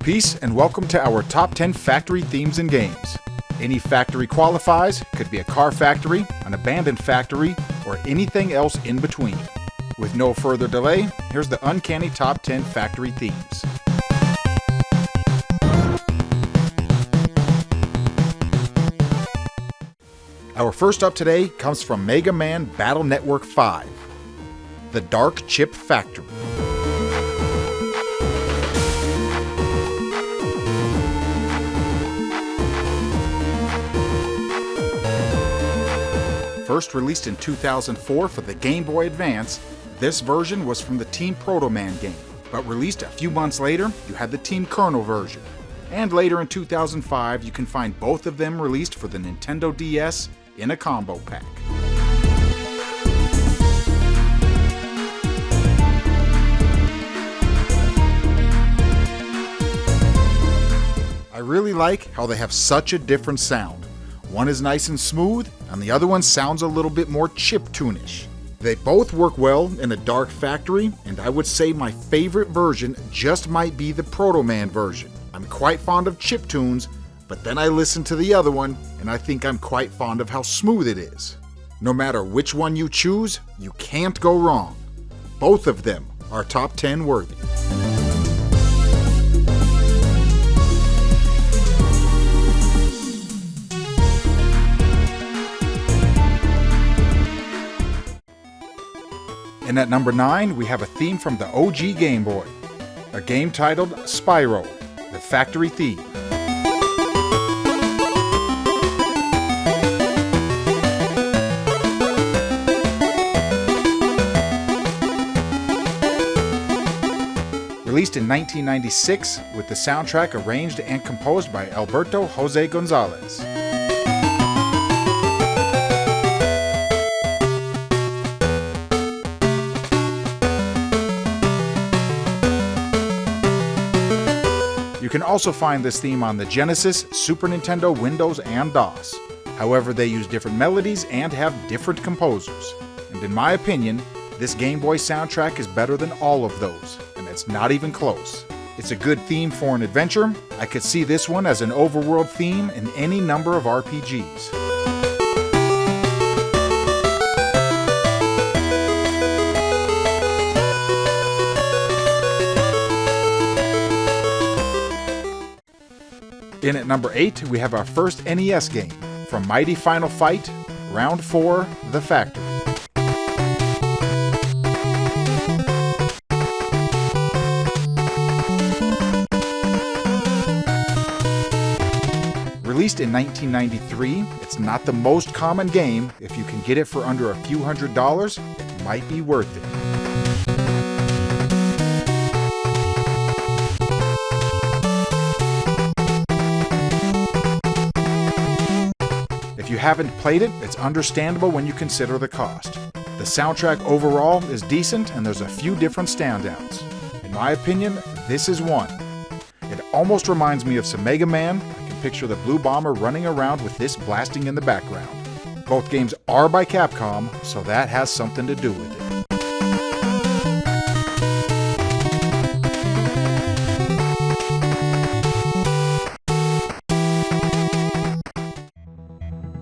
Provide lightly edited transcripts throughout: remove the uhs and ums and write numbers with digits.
Peace and welcome to our top 10 factory themes and games. Any factory qualifies, could be a car factory, an abandoned factory, or anything else in between. With no further delay, here's the Uncanny Top 10 Factory Themes. Our first up today comes from Mega Man Battle Network 5, the Dark Chip Factory. First released in 2004 for the Game Boy Advance, this version was from the Team Proto Man game, but released a few months later, you had the Team Colonel version. And later in 2005, you can find both of them released for the Nintendo DS in a combo pack. I really like how they have such a different sound. One is nice and smooth, and the other one sounds a little bit more chiptune-ish. They both work well in a dark factory, and I would say my favorite version just might be the Proto Man version. I'm quite fond of chiptunes, but then I listen to the other one, and I think I'm quite fond of how smooth it is. No matter which one you choose, you can't go wrong. Both of them are top 10 worthy. And at number 9, we have a theme from the OG Game Boy, a game titled Spyro, the Factory Theme. Released in 1996 with the soundtrack arranged and composed by Alberto Jose Gonzalez. You can also find this theme on the Genesis, Super Nintendo, Windows, and DOS. However, they use different melodies and have different composers. And in my opinion, this Game Boy soundtrack is better than all of those, and it's not even close. It's a good theme for an adventure. I could see this one as an overworld theme in any number of RPGs. In at number 8, we have our first NES game, from Mighty Final Fight, Round 4, The Factory. Released in 1993, it's not the most common game. If you can get it for under a few $100s, it might be worth it. If you haven't played it, it's understandable when you consider the cost. The soundtrack overall is decent and there's a few different standouts. In my opinion, this is one. It almost reminds me of some Mega Man. I can picture the Blue Bomber running around with this blasting in the background. Both games are by Capcom, so that has something to do with it.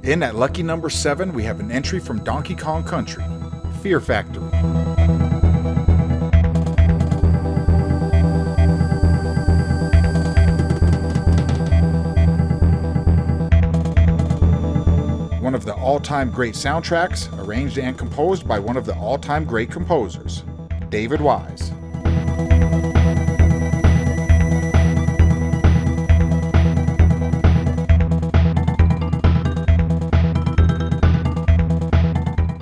In at lucky number 7, we have an entry from Donkey Kong Country, Fear Factory. One of the all-time great soundtracks, arranged and composed by one of the all-time great composers, David Wise.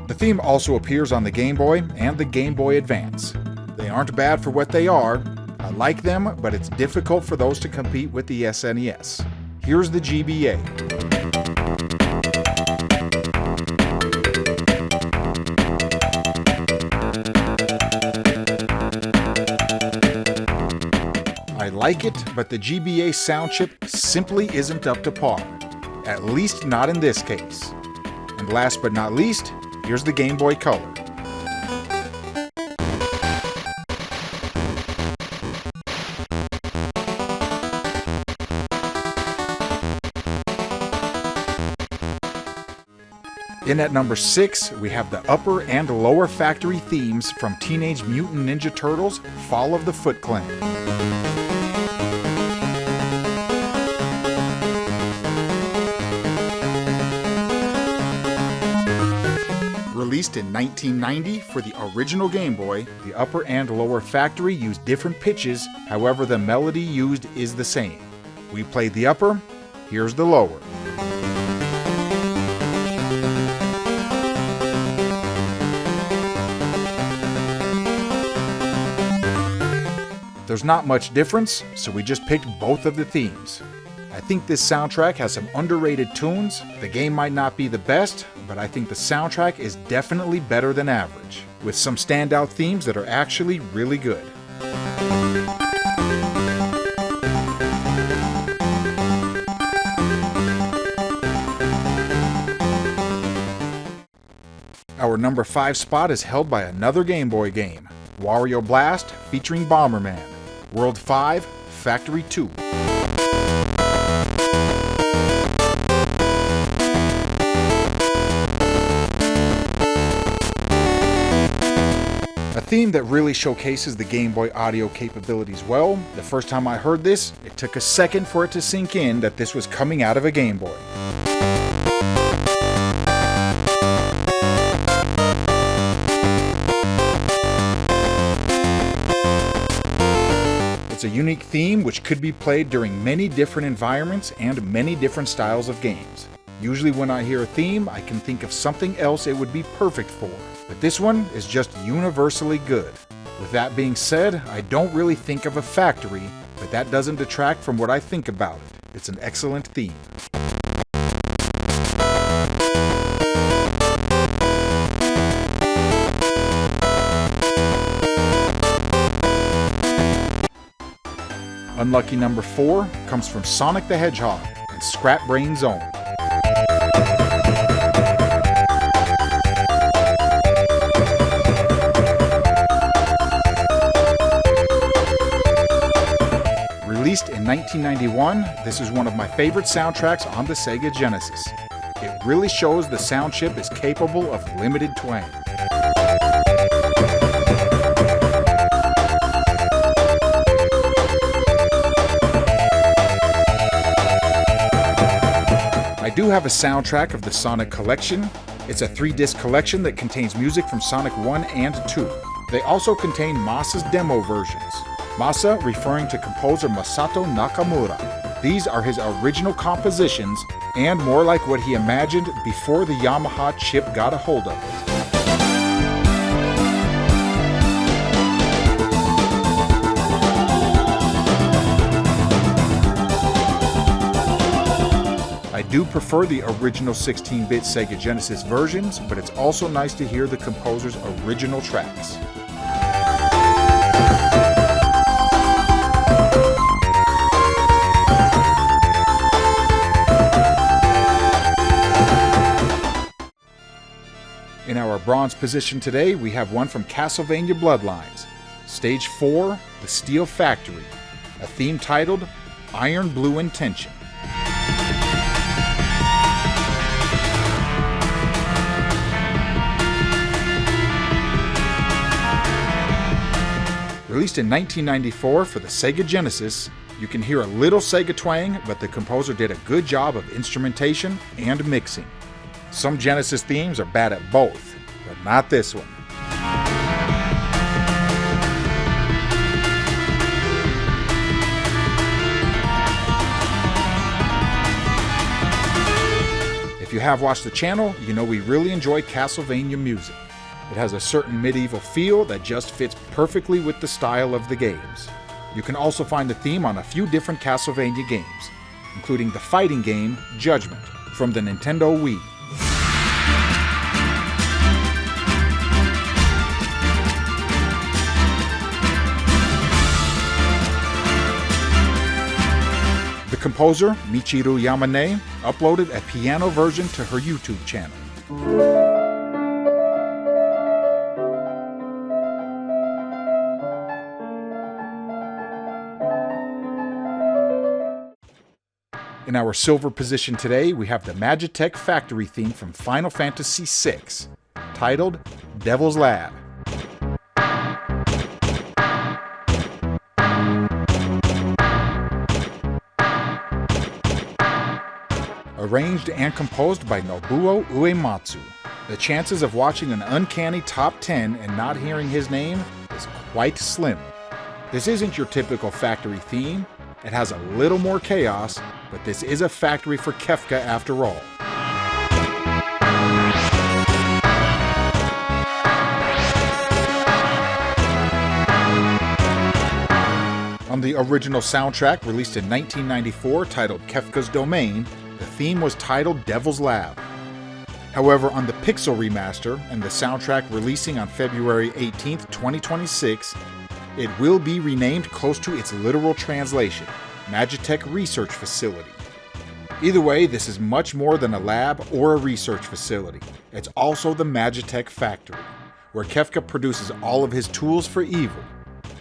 The theme also appears on the Game Boy and the Game Boy Advance. They aren't bad for what they are. I like them, but it's difficult for those to compete with the SNES. Here's the GBA. I like it, but the GBA sound chip simply isn't up to par. At least not in this case. And last but not least, here's the Game Boy Color. In at number 6, we have the upper and lower factory themes from Teenage Mutant Ninja Turtles: Fall of the Foot Clan. Released in 1990 for the original Game Boy, the upper and lower factory use different pitches, however the melody used is the same. We played the upper, here's the lower. There's not much difference, so we just picked both of the themes. I think this soundtrack has some underrated tunes. The game might not be the best, but I think the soundtrack is definitely better than average, with some standout themes that are actually really good. Our number 5 spot is held by another Game Boy game, Wario Blast featuring Bomberman, World 5, Factory 2. A theme that really showcases the Game Boy audio capabilities well. The first time I heard this, it took a second for it to sink in that this was coming out of a Game Boy. It's a unique theme which could be played during many different environments and many different styles of games. Usually when I hear a theme, I can think of something else it would be perfect for, but this one is just universally good. With that being said, I don't really think of a factory, but that doesn't detract from what I think about it. It's an excellent theme. Unlucky number 4 comes from Sonic the Hedgehog and Scrap Brain Zone. Released in 1991, this is one of my favorite soundtracks on the Sega Genesis. It really shows the sound chip is capable of limited twang. I do have a soundtrack of the Sonic collection. It's a 3-disc collection that contains music from Sonic 1 and 2. They also contain Masa's demo versions. Masa referring to composer Masato Nakamura. These are his original compositions and more like what he imagined before the Yamaha chip got a hold of it. I do prefer the original 16-bit Sega Genesis versions, but it's also nice to hear the composer's original tracks. In our bronze position today, we have one from Castlevania Bloodlines, Stage 4, The Steel Factory, a theme titled Iron Blue Intention. Released in 1994 for the Sega Genesis, you can hear a little Sega twang, but the composer did a good job of instrumentation and mixing. Some Genesis themes are bad at both, but not this one. If you have watched the channel, you know we really enjoy Castlevania music. It has a certain medieval feel that just fits perfectly with the style of the games. You can also find the theme on a few different Castlevania games, including the fighting game Judgment from the Nintendo Wii. The composer, Michiru Yamane, uploaded a piano version to her YouTube channel. In In our silver position today, we have the Magitech factory theme from Final Fantasy VI, titled Devil's Lab. Arranged and composed by Nobuo Uematsu. The chances of watching an Uncanny top 10 and not hearing his name is quite slim. This isn't your typical factory theme. It has a little more chaos, but this is a factory for Kefka after all. On the original soundtrack released in 1994 titled Kefka's Domain, the theme was titled Devil's Lab. However, on the Pixel remaster and the soundtrack releasing on February 18, 2026, it will be renamed close to its literal translation, Magitech Research Facility. Either way, this is much more than a lab or a research facility. It's also the Magitech factory, where Kefka produces all of his tools for evil,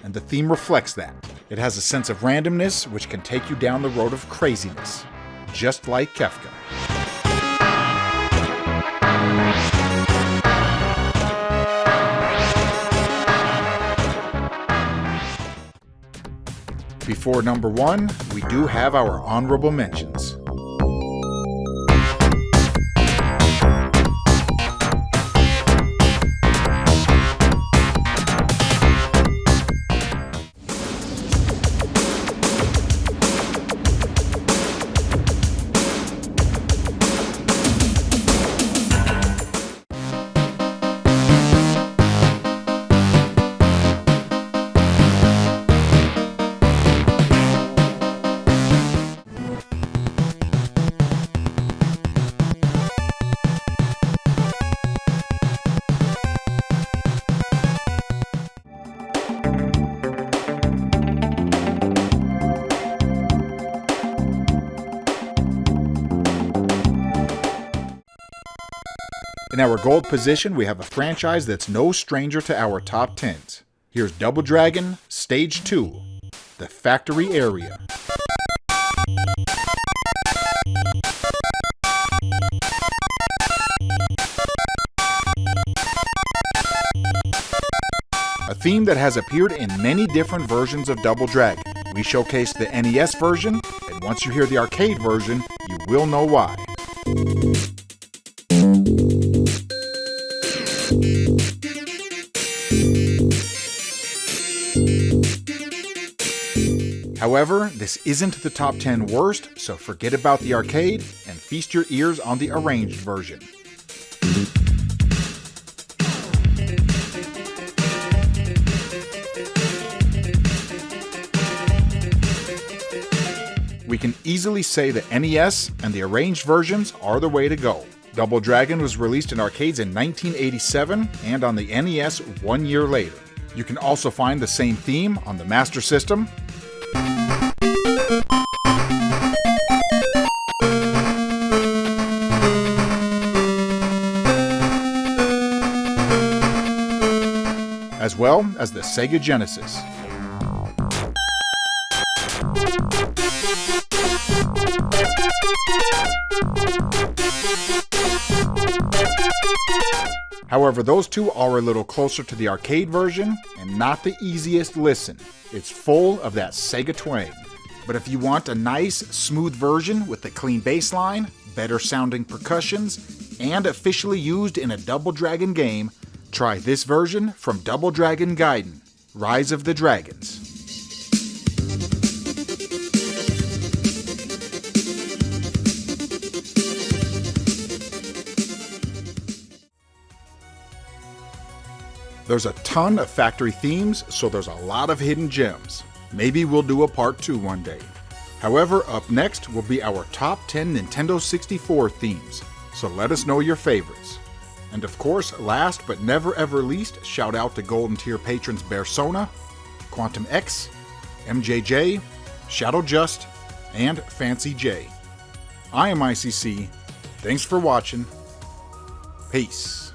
and the theme reflects that. It has a sense of randomness which can take you down the road of craziness, just like Kefka. Before number 1, we do have our honorable mentions. In our gold position, we have a franchise that's no stranger to our top 10s. Here's Double Dragon Stage 2, The Factory Area. A theme that has appeared in many different versions of Double Dragon. We showcased the NES version, and once you hear the arcade version, you will know why. However, this isn't the top 10 worst, so forget about the arcade and feast your ears on the arranged version. We can easily say the NES and the arranged versions are the way to go. Double Dragon was released in arcades in 1987 and on the NES 1 year later. You can also find the same theme on the Master System, as well as the Sega Genesis. However, those two are a little closer to the arcade version and not the easiest listen. It's full of that Sega twang. But if you want a nice, smooth version with a clean bass line, better sounding percussions, and officially used in a Double Dragon game, try this version from Double Dragon Gaiden, Rise of the Dragons. There's a ton of factory themes, so there's a lot of hidden gems. Maybe we'll do a part 2 one day. However, up next will be our top 10 Nintendo 64 themes, so let us know your favorites. And of course, last but never ever least, shout out to Golden Tier patrons Bearsona, Quantum X, MJJ, Shadow Juste, and FancyJ. I am ICC. Thanks for watching. Peace.